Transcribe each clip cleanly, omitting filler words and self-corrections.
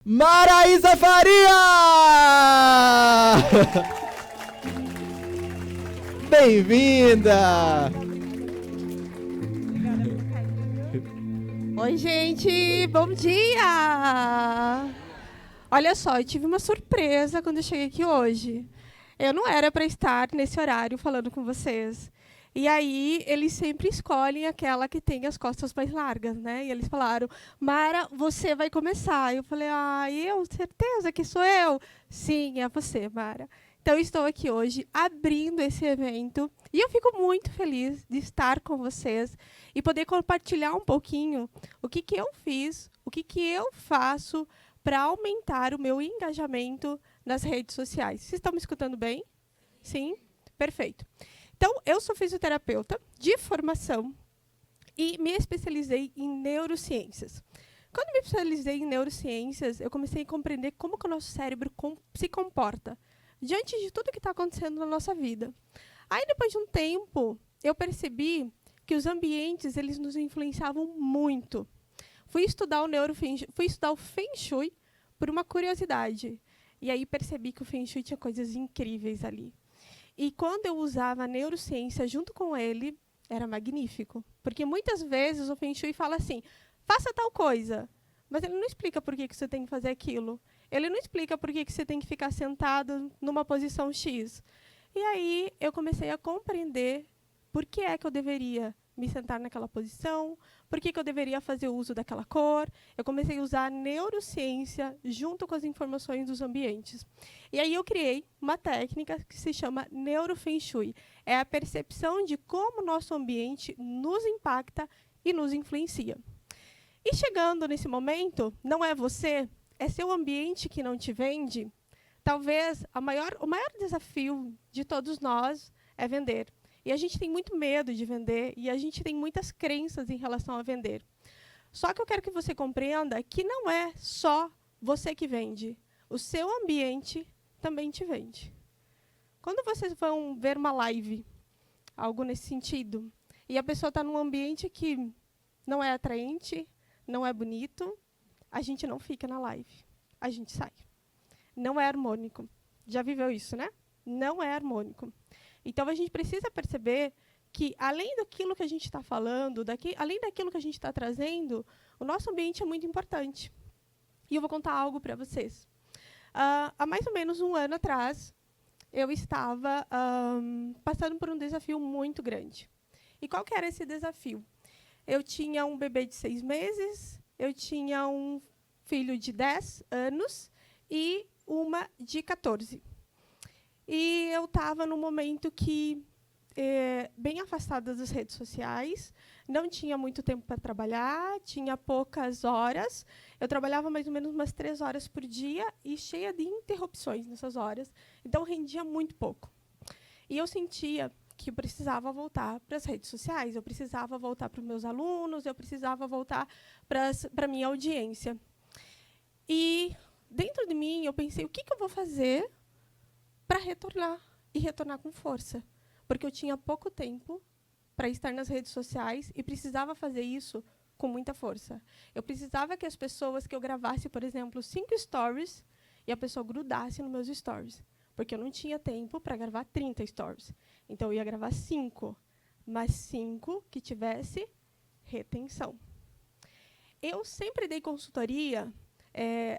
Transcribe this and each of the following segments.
Maraísa Faria! Bem-vinda! Oi, gente! Bom dia! Olha só, eu tive uma surpresa quando eu cheguei aqui hoje. Eu não era para estar nesse horário falando com vocês. E aí, eles sempre escolhem aquela que tem as costas mais largas, né? E eles falaram, Mara, você vai começar. Eu falei, certeza que sou eu? Sim, é você, Mara. Então, eu estou aqui hoje abrindo esse evento. E eu fico muito feliz de estar com vocês e poder compartilhar um pouquinho o que eu fiz, o que eu faço para aumentar o meu engajamento nas redes sociais. Vocês estão me escutando bem? Sim? Perfeito. Então, eu sou fisioterapeuta de formação e me especializei em neurociências. Quando me especializei em neurociências, eu comecei a compreender como que o nosso cérebro se comporta diante de tudo que está acontecendo na nossa vida. Aí, depois de um tempo, eu percebi que os ambientes eles nos influenciavam muito. Fui estudar o Feng Shui por uma curiosidade. E aí percebi que o Feng Shui tinha coisas incríveis ali. E quando eu usava a neurociência junto com ele, era magnífico. Porque muitas vezes o Feng Shui fala assim, faça tal coisa. Mas ele não explica por que você tem que fazer aquilo. Ele não explica por que você tem que ficar sentado numa posição X. E aí eu comecei a compreender por que é que eu deveria me sentar naquela posição, por que eu deveria fazer uso daquela cor. Eu comecei a usar a neurociência junto com as informações dos ambientes. E aí eu criei uma técnica que se chama Neurofeng Shui. É a percepção de como o nosso ambiente nos impacta e nos influencia. E chegando nesse momento, não é você, é seu ambiente que não te vende. Talvez o maior desafio de todos nós é vender. E a gente tem muito medo de vender e a gente tem muitas crenças em relação a vender. Só que eu quero que você compreenda que não é só você que vende. O seu ambiente também te vende. Quando vocês vão ver uma live, algo nesse sentido, e a pessoa está num ambiente que não é atraente, não é bonito, a gente não fica na live. A gente sai. Não é harmônico. Já viveu isso, né? Não é harmônico. Então, a gente precisa perceber que, além daquilo que a gente está falando, além daquilo que a gente está trazendo, o nosso ambiente é muito importante. E eu vou contar algo para vocês. Há mais ou menos um ano atrás, eu estava passando por um desafio muito grande. E qual que era esse desafio? Eu tinha um bebê de 6 meses, eu tinha um filho de 10 anos e uma de 14. E eu estava num momento que, bem afastada das redes sociais, não tinha muito tempo para trabalhar, tinha poucas horas. Eu trabalhava mais ou menos umas 3 horas por dia e cheia de interrupções nessas horas. Então, rendia muito pouco. E eu sentia que eu precisava voltar para as redes sociais, eu precisava voltar para os meus alunos, eu precisava voltar para a minha audiência. E, dentro de mim, eu pensei, o que eu vou fazer para retornar com força, porque eu tinha pouco tempo para estar nas redes sociais e precisava fazer isso com muita força. Eu precisava que as pessoas que eu gravasse, por exemplo, 5 stories e a pessoa grudasse nos meus stories, porque eu não tinha tempo para gravar 30 stories. Então eu ia gravar 5, mas 5 que tivesse retenção. Eu sempre dei consultoria.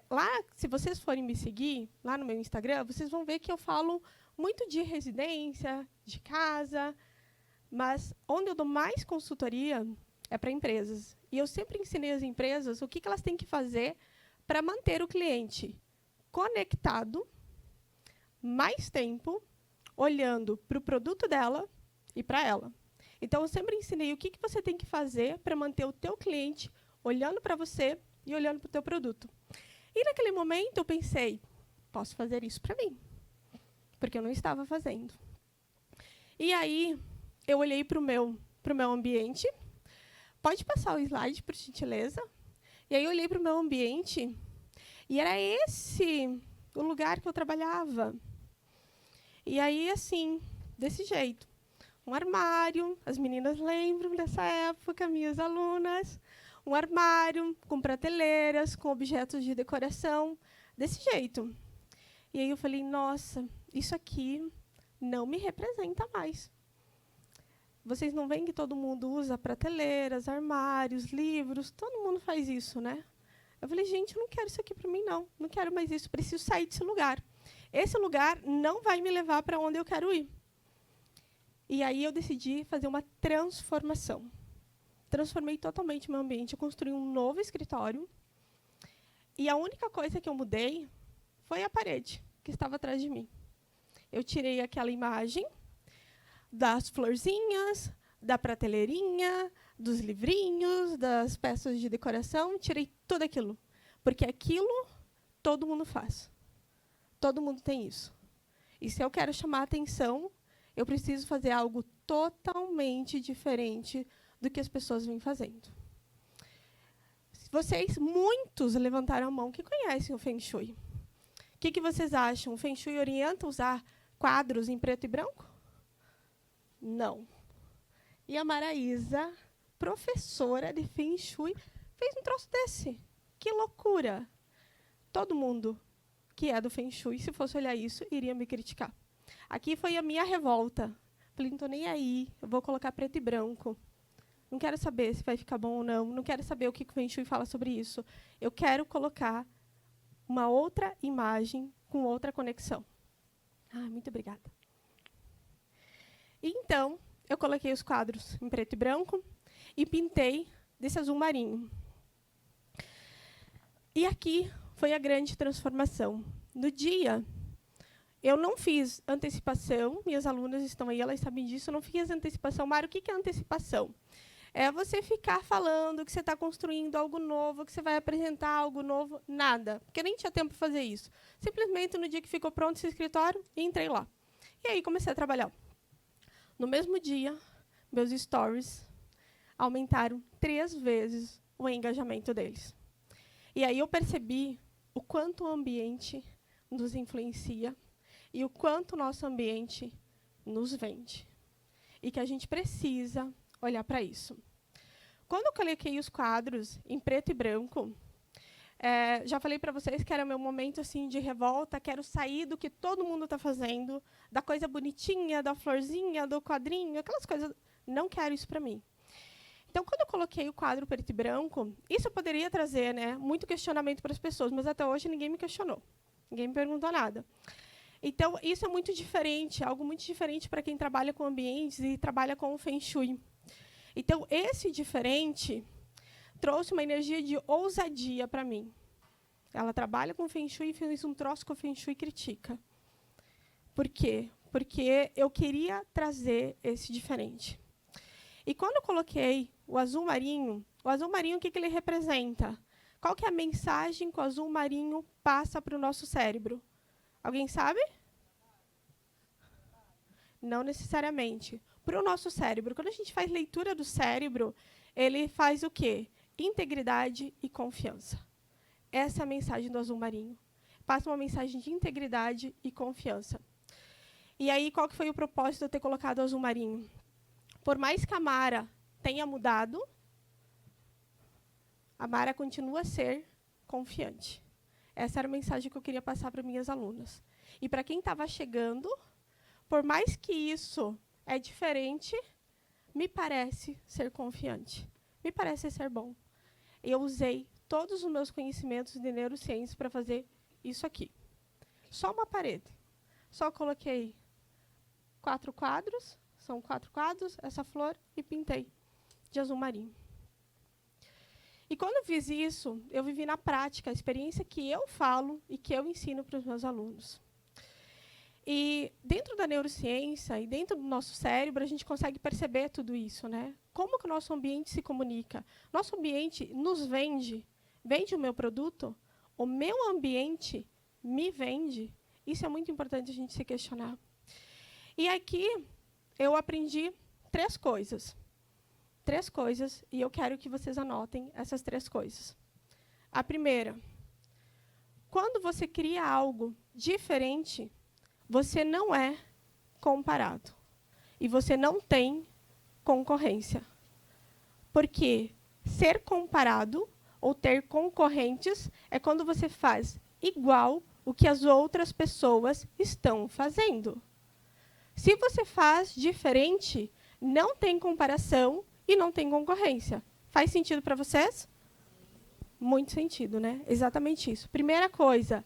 Lá, se vocês forem me seguir, lá no meu Instagram, vocês vão ver que eu falo muito de residência, de casa, mas onde eu dou mais consultoria é para empresas. E eu sempre ensinei as empresas o que elas têm que fazer para manter o cliente conectado, mais tempo, olhando para o produto dela e para ela. Então, eu sempre ensinei o que você tem que fazer para manter o teu cliente olhando para você e olhando para o teu produto. E, naquele momento, eu pensei, posso fazer isso para mim, porque eu não estava fazendo. E aí, eu olhei para o meu ambiente. Pode passar o slide, por gentileza. E aí, eu olhei para o meu ambiente, e era esse o lugar que eu trabalhava. E aí, assim, desse jeito. Um armário, as meninas lembram dessa época, minhas alunas. um armário com prateleiras, com objetos de decoração, desse jeito. E aí eu falei, nossa, isso aqui não me representa mais. Vocês não veem que todo mundo usa prateleiras, armários, livros, todo mundo faz isso, né? Eu falei, gente, eu não quero isso aqui para mim, não. Não quero mais isso, preciso sair desse lugar. Esse lugar não vai me levar para onde eu quero ir. E aí eu decidi fazer uma transformação. Transformei totalmente o meu ambiente. Eu construí um novo escritório. E a única coisa que eu mudei foi a parede que estava atrás de mim. Eu tirei aquela imagem das florzinhas, da prateleirinha, dos livrinhos, das peças de decoração, tirei tudo aquilo. Porque aquilo todo mundo faz. Todo mundo tem isso. E se eu quero chamar a atenção, eu preciso fazer algo totalmente diferente do que as pessoas vêm fazendo. Vocês, muitos, levantaram a mão que conhecem o Feng Shui. O que vocês acham? O Feng Shui orienta a usar quadros em preto e branco? Não. E a Maraísa, professora de Feng Shui, fez um troço desse. Que loucura! Todo mundo que é do Feng Shui, se fosse olhar isso, iria me criticar. Aqui foi a minha revolta. Falei, não estou nem aí, eu vou colocar preto e branco. Não quero saber se vai ficar bom ou não, não quero saber o que o Feng Shui fala sobre isso. Eu quero colocar uma outra imagem com outra conexão. Muito obrigada. Então, eu coloquei os quadros em preto e branco e pintei desse azul marinho. E aqui foi a grande transformação. No dia, eu não fiz antecipação, minhas alunas estão aí, elas sabem disso, eu não fiz antecipação. Mário, o que é antecipação? É você ficar falando que você está construindo algo novo, que você vai apresentar algo novo, nada. Porque nem tinha tempo para fazer isso. Simplesmente, no dia que ficou pronto esse escritório, entrei lá. E aí, comecei a trabalhar. No mesmo dia, meus stories aumentaram 3 vezes o engajamento deles. E aí eu percebi o quanto o ambiente nos influencia e o quanto o nosso ambiente nos vende. E que a gente precisa olhar para isso. Quando eu coloquei os quadros em preto e branco, já falei para vocês que era meu momento assim de revolta, quero sair do que todo mundo está fazendo, da coisa bonitinha, da florzinha, do quadrinho, aquelas coisas. Não quero isso para mim. Então, quando eu coloquei o quadro preto e branco, isso poderia trazer, né, muito questionamento para as pessoas, mas até hoje ninguém me questionou. Ninguém me perguntou nada. Então, isso é muito diferente, algo muito diferente para quem trabalha com ambientes e trabalha com o Feng Shui. Então, esse diferente trouxe uma energia de ousadia para mim. Ela trabalha com Feng Shui e fez um troço que o Feng Shui critica. Por quê? Porque eu queria trazer esse diferente. E quando eu coloquei o azul marinho, o que ele representa? Qual que é a mensagem que o azul marinho passa para o nosso cérebro? Alguém sabe? Não necessariamente. Para o nosso cérebro, quando a gente faz leitura do cérebro, ele faz o quê? Integridade e confiança. Essa é a mensagem do azul marinho. Passa uma mensagem de integridade e confiança. E aí, qual que foi o propósito de eu ter colocado o azul marinho? Por mais que a Mara tenha mudado, a Mara continua a ser confiante. Essa era a mensagem que eu queria passar para minhas alunas. E para quem estava chegando, por mais que isso é diferente, me parece ser confiante. Me parece ser bom. Eu usei todos os meus conhecimentos de neurociência para fazer isso aqui. Só uma parede. Só coloquei 4 quadros, são 4 quadros, essa flor, e pintei de azul marinho. E quando eu fiz isso, eu vivi na prática a experiência que eu falo e que eu ensino para os meus alunos. E dentro da neurociência e dentro do nosso cérebro, a gente consegue perceber tudo isso, né? Como que o nosso ambiente se comunica? Nosso ambiente nos vende. Vende o meu produto? O meu ambiente me vende? Isso é muito importante a gente se questionar. E aqui eu aprendi 3 coisas. 3 coisas, e eu quero que vocês anotem essas 3 coisas. A primeira, quando você cria algo diferente, você não é comparado. E você não tem concorrência. Por quê? Ser comparado ou ter concorrentes é quando você faz igual o que as outras pessoas estão fazendo. Se você faz diferente, não tem comparação e não tem concorrência. Faz sentido para vocês? Muito sentido, né? Exatamente isso. Primeira coisa,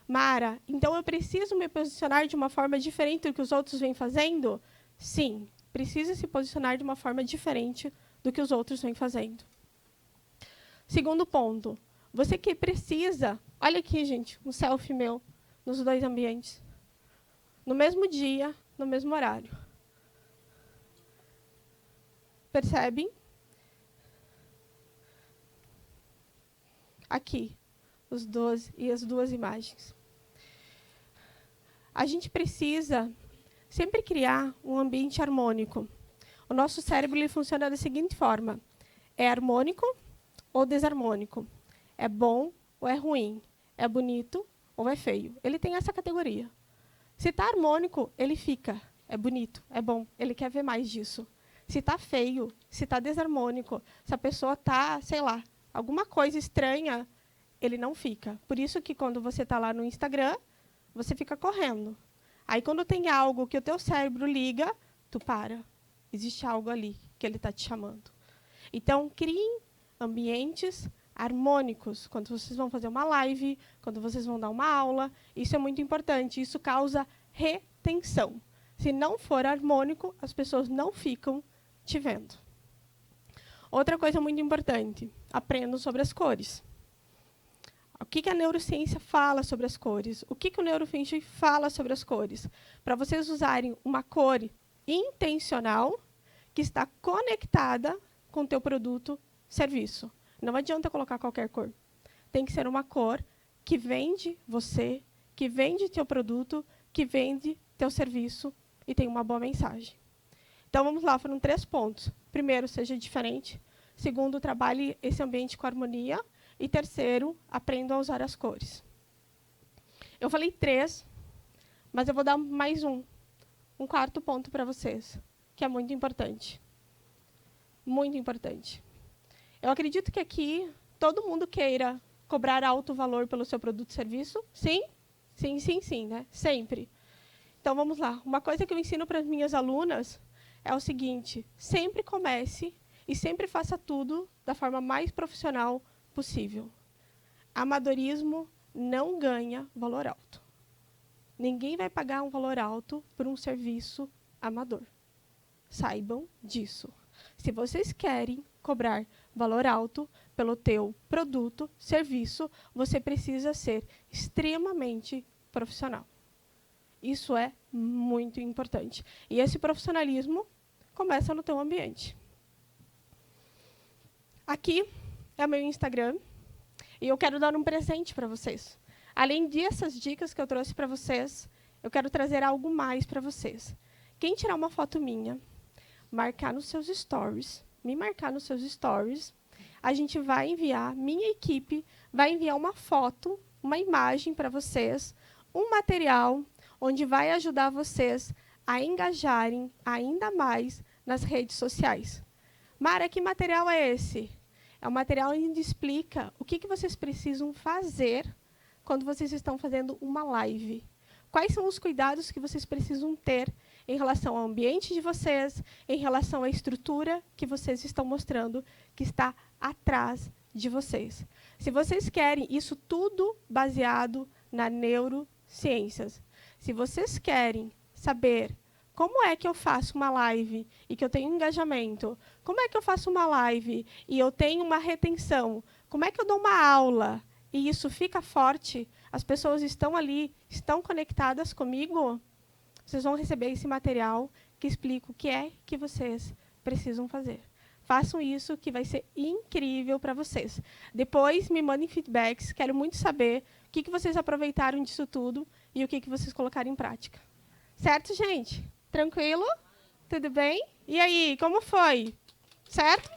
Mara, então eu preciso me posicionar de uma forma diferente do que os outros vêm fazendo? Sim, precisa se posicionar de uma forma diferente do que os outros vêm fazendo. Segundo ponto, você que precisa... Olha aqui, gente, um selfie meu nos dois ambientes. No mesmo dia, no mesmo horário. Percebem? Aqui, os 12 e as duas imagens. A gente precisa sempre criar um ambiente harmônico. O nosso cérebro ele funciona da seguinte forma. É harmônico ou desarmônico? É bom ou é ruim? É bonito ou é feio? Ele tem essa categoria. Se está harmônico, ele fica. É bonito, é bom. Ele quer ver mais disso. Se está feio, se está desarmônico, se a pessoa está, sei lá, alguma coisa estranha, ele não fica. Por isso que quando você está lá no Instagram, você fica correndo. Aí, quando tem algo que o teu cérebro liga, tu para. Existe algo ali que ele está te chamando. Então, criem ambientes harmônicos. Quando vocês vão fazer uma live, quando vocês vão dar uma aula, isso é muito importante. Isso causa retenção. Se não for harmônico, as pessoas não ficam te vendo. Outra coisa muito importante, aprendam sobre as cores. O que a neurociência fala sobre as cores? O que o Neurofeng Shui fala sobre as cores? Para vocês usarem uma cor intencional que está conectada com o teu produto, serviço. Não adianta colocar qualquer cor. Tem que ser uma cor que vende você, que vende teu produto, que vende teu serviço e tem uma boa mensagem. Então, vamos lá, foram 3 pontos. Primeiro, seja diferente. Segundo, trabalhe esse ambiente com harmonia. E terceiro, aprenda a usar as cores. Eu falei 3, mas eu vou dar mais um 4º ponto para vocês, que é muito importante. Muito importante. Eu acredito que aqui todo mundo queira cobrar alto valor pelo seu produto e serviço. Sim? Sim, sim, sim, né? Sempre. Então, vamos lá. Uma coisa que eu ensino para as minhas alunas é o seguinte, sempre comece e sempre faça tudo da forma mais profissional possível. Amadorismo não ganha valor alto. Ninguém vai pagar um valor alto por um serviço amador. Saibam disso. Se vocês querem cobrar valor alto pelo teu produto, serviço, você precisa ser extremamente profissional. Isso é muito importante. E esse profissionalismo começa no teu ambiente. Aqui é o meu Instagram e eu quero dar um presente para vocês. Além dessas dicas que eu trouxe para vocês, eu quero trazer algo mais para vocês. Quem tirar uma foto minha, marcar nos seus stories, me marcar nos seus stories, a gente vai enviar, minha equipe vai enviar uma foto, uma imagem para vocês, um material onde vai ajudar vocês a engajarem ainda mais nas redes sociais. Mara, que material é esse? É um material onde explica o que vocês precisam fazer quando vocês estão fazendo uma live. Quais são os cuidados que vocês precisam ter em relação ao ambiente de vocês, em relação à estrutura que vocês estão mostrando, que está atrás de vocês. Se vocês querem isso tudo baseado na neurociências, se vocês querem saber como é que eu faço uma live e que eu tenho engajamento, como é que eu faço uma live e eu tenho uma retenção, como é que eu dou uma aula e isso fica forte, as pessoas estão ali, estão conectadas comigo, vocês vão receber esse material que explica o que é que vocês precisam fazer. Façam isso, que vai ser incrível para vocês. Depois, me mandem feedbacks. Quero muito saber o que vocês aproveitaram disso tudo e o que vocês colocaram em prática. Certo, gente? Tranquilo? Tudo bem? E aí, como foi? Certo?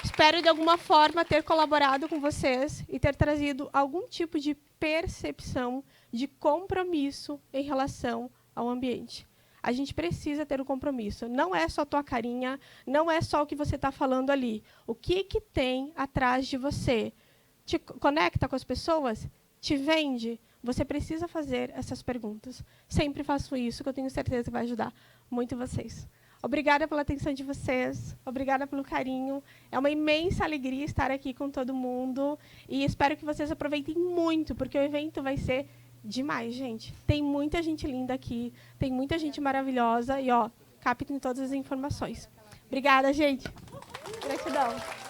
Espero, de alguma forma, ter colaborado com vocês e ter trazido algum tipo de percepção, de compromisso em relação ao ambiente. A gente precisa ter um compromisso. Não é só a tua carinha, não é só o que você está falando ali. O que tem atrás de você? Te conecta com as pessoas? Te vende? Você precisa fazer essas perguntas. Sempre faço isso, que eu tenho certeza que vai ajudar muito vocês. Obrigada pela atenção de vocês, obrigada pelo carinho. É uma imensa alegria estar aqui com todo mundo e espero que vocês aproveitem muito, porque o evento vai ser demais, gente. Tem muita gente linda aqui, tem muita gente maravilhosa e, captem todas as informações. Obrigada, gente. Gratidão.